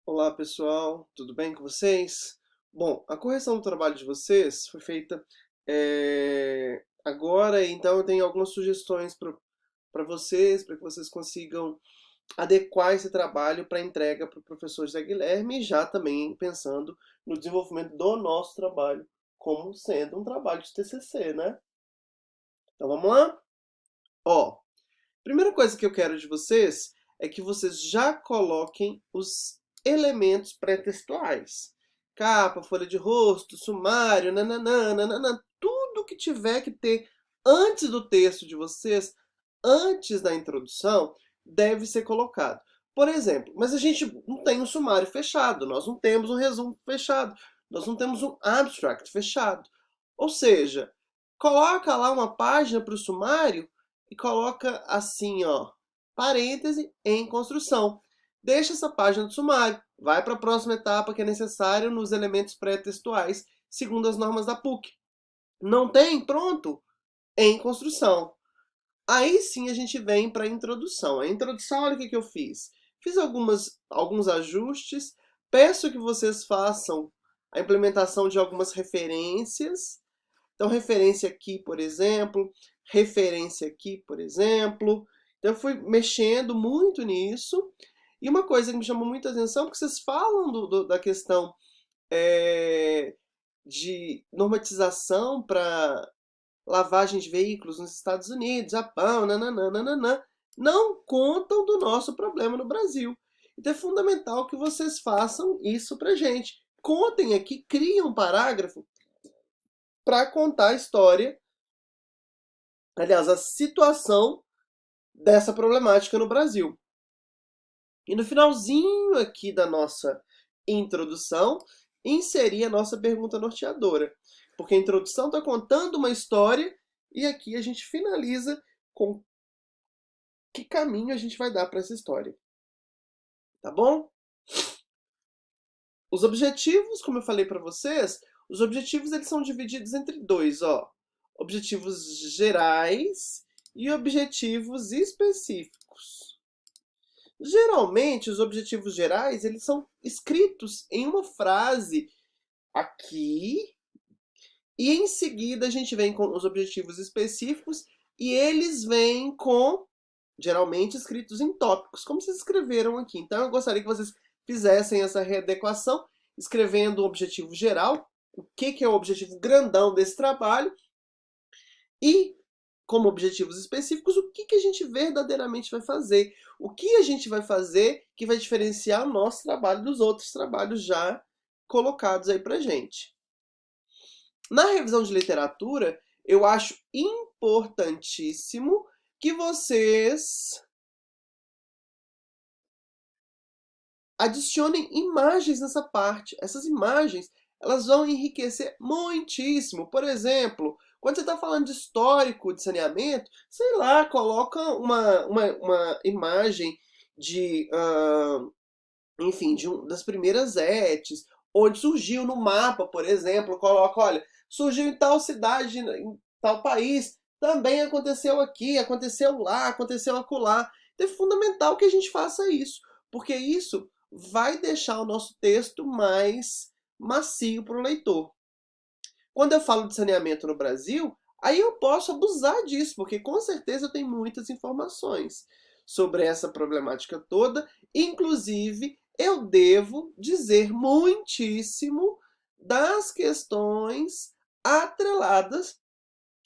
Olá pessoal, tudo bem com vocês? Bom, a correção do trabalho de vocês foi feita agora, então eu tenho algumas sugestões para vocês, para que vocês consigam adequar esse trabalho para entrega para o professor José Guilherme, e já também pensando no desenvolvimento do nosso trabalho, como sendo um trabalho de TCC, né? Então vamos lá? Ó, primeira coisa que eu quero de vocês é que vocês já coloquem os elementos pré-textuais. Capa, folha de rosto, sumário, nananã, nananã, tudo que tiver que ter antes do texto de vocês, antes da introdução, deve ser colocado. Por exemplo, mas a gente não tem um sumário fechado, nós não temos um resumo fechado, nós não temos um abstract fechado. Ou seja, coloca lá uma página para o sumário e coloca assim, ó, parêntese em construção. Deixa essa página do sumário, vai para a próxima etapa que é necessário nos elementos pré-textuais, segundo as normas da PUC. Não tem? Pronto, em construção. Aí sim a gente vem para a introdução. A introdução, olha o que eu fiz. Fiz alguns ajustes, peço que vocês façam a implementação de algumas referências. Então, referência aqui, por exemplo, referência aqui, por exemplo. Então, eu fui mexendo muito nisso. E uma coisa que me chamou muita atenção, porque vocês falam da questão é, de normatização para lavagem de veículos nos Estados Unidos, Japão, nananã, não contam do nosso problema no Brasil. Então é fundamental que vocês façam isso pra gente. Contem aqui, criem um parágrafo para contar a história, aliás, a situação dessa problemática no Brasil. E no finalzinho aqui da nossa introdução, inserir a nossa pergunta norteadora. Porque a introdução está contando uma história e aqui a gente finaliza com que caminho a gente vai dar para essa história. Tá bom? Os objetivos, como eu falei para vocês, os objetivos eles são divididos entre dois, ó. Objetivos gerais e objetivos específicos. Geralmente, os objetivos gerais, eles são escritos em uma frase aqui, e em seguida a gente vem com os objetivos específicos, e eles vêm com, geralmente, escritos em tópicos, como vocês escreveram aqui. Então, eu gostaria que vocês fizessem essa readequação, escrevendo o objetivo geral, o que é o objetivo grandão desse trabalho, e como objetivos específicos, o que a gente verdadeiramente vai fazer. O que a gente vai fazer que vai diferenciar o nosso trabalho dos outros trabalhos já colocados aí pra gente. Na revisão de literatura, eu acho importantíssimo que vocês adicionem imagens nessa parte. Essas imagens, elas vão enriquecer muitíssimo. Por exemplo, quando você está falando de histórico de saneamento, sei lá, coloca uma imagem de, enfim, das primeiras etes, onde surgiu no mapa, por exemplo, coloca, olha, surgiu em tal cidade, em tal país, também aconteceu aqui, aconteceu lá, aconteceu acolá. Então é fundamental que a gente faça isso, porque isso vai deixar o nosso texto mais macio para o leitor. Quando eu falo de saneamento no Brasil, aí eu posso abusar disso, porque com certeza eu tenho muitas informações sobre essa problemática toda. Inclusive, eu devo dizer muitíssimo das questões atreladas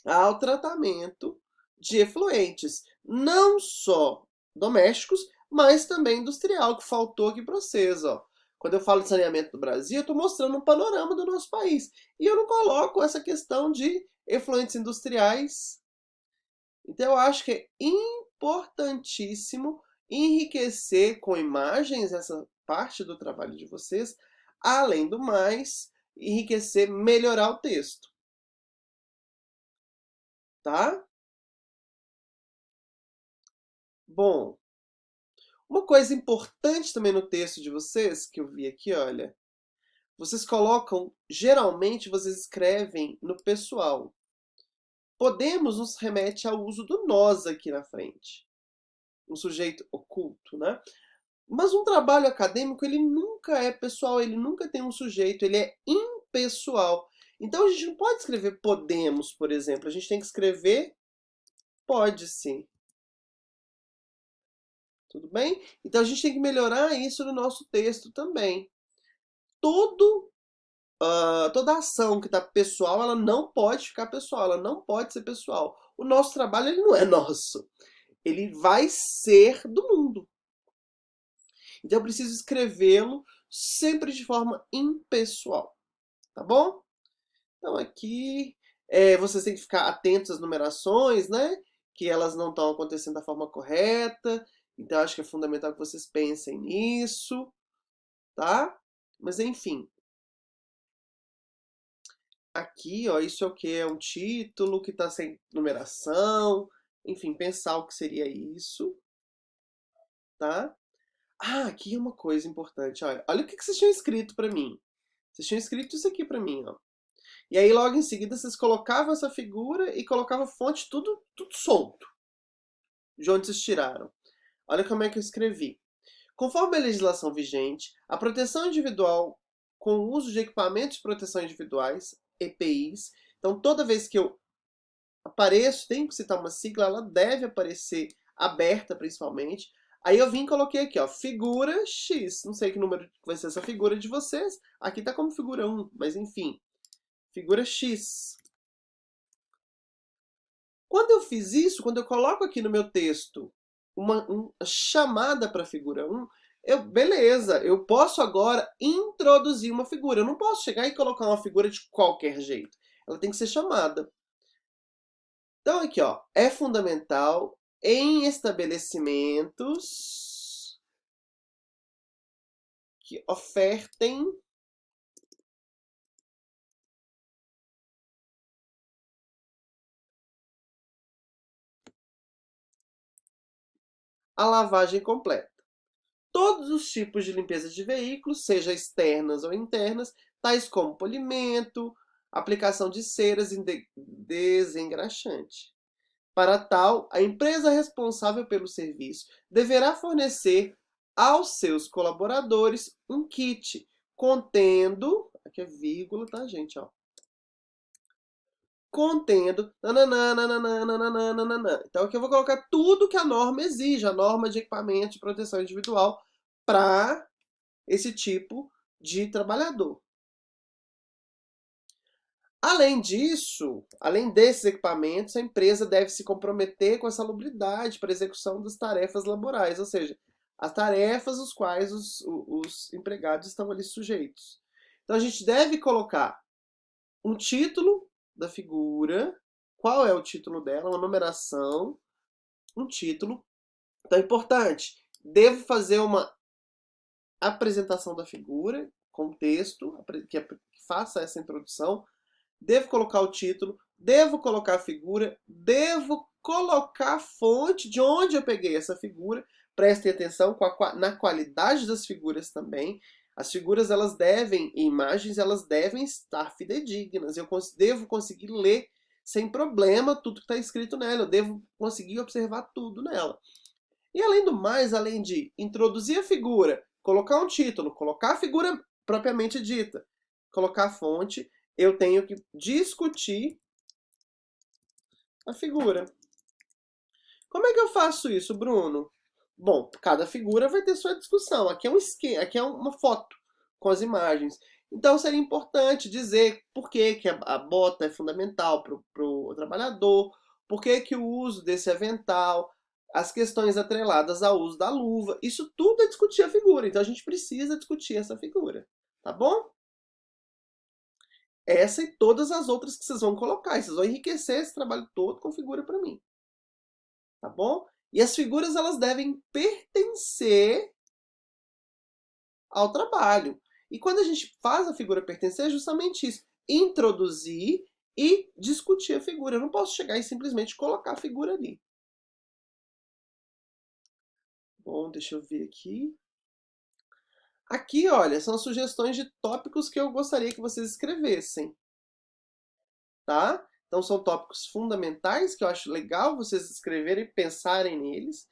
ao tratamento de efluentes, não só domésticos, mas também industrial, que faltou aqui para vocês, ó. Quando eu falo de saneamento do Brasil, eu estou mostrando um panorama do nosso país. E eu não coloco essa questão de efluentes industriais. Então eu acho que é importantíssimo enriquecer com imagens essa parte do trabalho de vocês. Além do mais, enriquecer, melhorar o texto. Tá? Bom, uma coisa importante também no texto de vocês, que eu vi aqui, olha, vocês colocam, geralmente vocês escrevem no pessoal. Podemos nos remete ao uso do nós aqui na frente. Um sujeito oculto, né? Mas um trabalho acadêmico, ele nunca nunca é pessoal, ele nunca tem um sujeito, ele é impessoal. Então a gente não pode escrever podemos, por exemplo, a gente tem que escrever pode-se. Tudo bem? Então a gente tem que melhorar isso no nosso texto também. Toda ação que está pessoal, ela não pode ficar pessoal, ela não pode ser pessoal. O nosso trabalho ele não é nosso, ele vai ser do mundo. Então eu preciso escrevê-lo sempre de forma impessoal, tá bom? Então aqui vocês têm que ficar atentos às numerações, né? Que elas não estão acontecendo da forma correta. Então acho que é fundamental que vocês pensem nisso, tá? Mas enfim. Aqui, ó, isso é o que? É um título que está sem numeração. Enfim, pensar o que seria isso, tá? Ah, aqui é uma coisa importante. Olha o que vocês tinham escrito para mim. Vocês tinham escrito isso aqui para mim, ó. E aí logo em seguida vocês colocavam essa figura e colocavam fonte tudo solto. De onde vocês tiraram. Olha como é que eu escrevi. Conforme a legislação vigente, a proteção individual com o uso de equipamentos de proteção individuais, EPIs, então toda vez que eu apareço, tenho que citar uma sigla, ela deve aparecer aberta principalmente. Aí eu vim e coloquei aqui, ó, figura X. Não sei que número vai ser essa figura de vocês. Aqui tá como figura 1, mas enfim. Figura X. Quando eu fiz isso, quando eu coloco aqui no meu texto uma chamada para a figura 1, beleza, eu posso agora introduzir uma figura. Eu não posso chegar e colocar uma figura de qualquer jeito. Ela tem que ser chamada. Então aqui, ó, é fundamental em estabelecimentos que ofertem a lavagem completa. Todos os tipos de limpeza de veículos, seja externas ou internas, tais como polimento, aplicação de ceras e desengraxante. Para tal, a empresa responsável pelo serviço deverá fornecer aos seus colaboradores um kit contendo, aqui é vírgula, tá, gente, ó, contendo nananana. Então aqui eu vou colocar tudo que a norma exige, a norma de equipamento de proteção individual para esse tipo de trabalhador. Além disso, além desses equipamentos, a empresa deve se comprometer com a salubridade para a execução das tarefas laborais, ou seja, as tarefas às quais os empregados estão ali sujeitos. Então a gente deve colocar um título da figura, qual é o título dela, uma numeração, um título. Então é importante, devo fazer uma apresentação da figura, com texto, que faça essa introdução, devo colocar o título, devo colocar a figura, devo colocar a fonte de onde eu peguei essa figura. Prestem atenção na qualidade das figuras também. As figuras, elas devem, imagens, elas devem estar fidedignas. Eu devo conseguir ler sem problema tudo que está escrito nela. Eu devo conseguir observar tudo nela. E além do mais, além de introduzir a figura, colocar um título, colocar a figura propriamente dita, colocar a fonte, eu tenho que discutir a figura. Como é que eu faço isso, Bruno? Bom, cada figura vai ter sua discussão. Aqui é um esquema, aqui é uma foto com as imagens. Então seria importante dizer por que a bota é fundamental para o trabalhador, por que o uso desse avental, as questões atreladas ao uso da luva. Isso tudo é discutir a figura. Então a gente precisa discutir essa figura. Tá bom? Essa e todas as outras que vocês vão colocar. Vocês vão enriquecer esse trabalho todo com figura para mim. Tá bom? E as figuras, elas devem pertencer ao trabalho. E quando a gente faz a figura pertencer, é justamente isso. Introduzir e discutir a figura. Eu não posso chegar e simplesmente colocar a figura ali. Bom, deixa eu ver aqui. Aqui, olha, são sugestões de tópicos que eu gostaria que vocês escrevessem. Tá? Então são tópicos fundamentais que eu acho legal vocês escreverem e pensarem neles.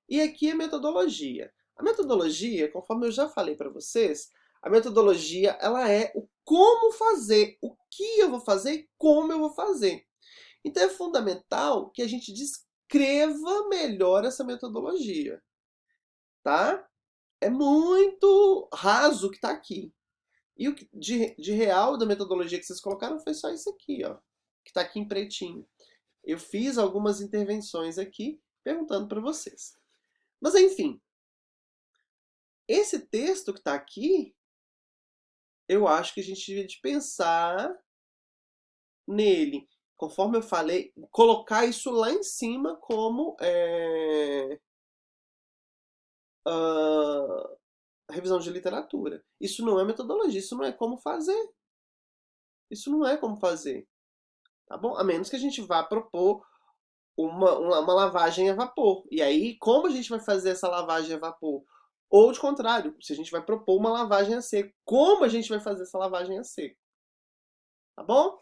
E aqui a metodologia. A metodologia, conforme eu já falei para vocês, A metodologia, ela é o como fazer, o que eu vou fazer e como eu vou fazer. Então é fundamental que a gente descreva melhor essa metodologia, tá? É muito raso o que está aqui. E o de real da metodologia que vocês colocaram foi só isso aqui, ó, que está aqui em pretinho. Eu fiz algumas intervenções aqui perguntando para vocês. Mas enfim, esse texto que está aqui, eu acho que a gente devia de pensar nele. Conforme eu falei, colocar isso lá em cima como revisão de literatura. Isso não é metodologia, isso não é como fazer. Isso não é como fazer. Tá bom? A menos que a gente vá propor uma lavagem a vapor. E aí, como a gente vai fazer essa lavagem a vapor? Ou de contrário, se a gente vai propor uma lavagem a seco, como a gente vai fazer essa lavagem a seco? Tá bom?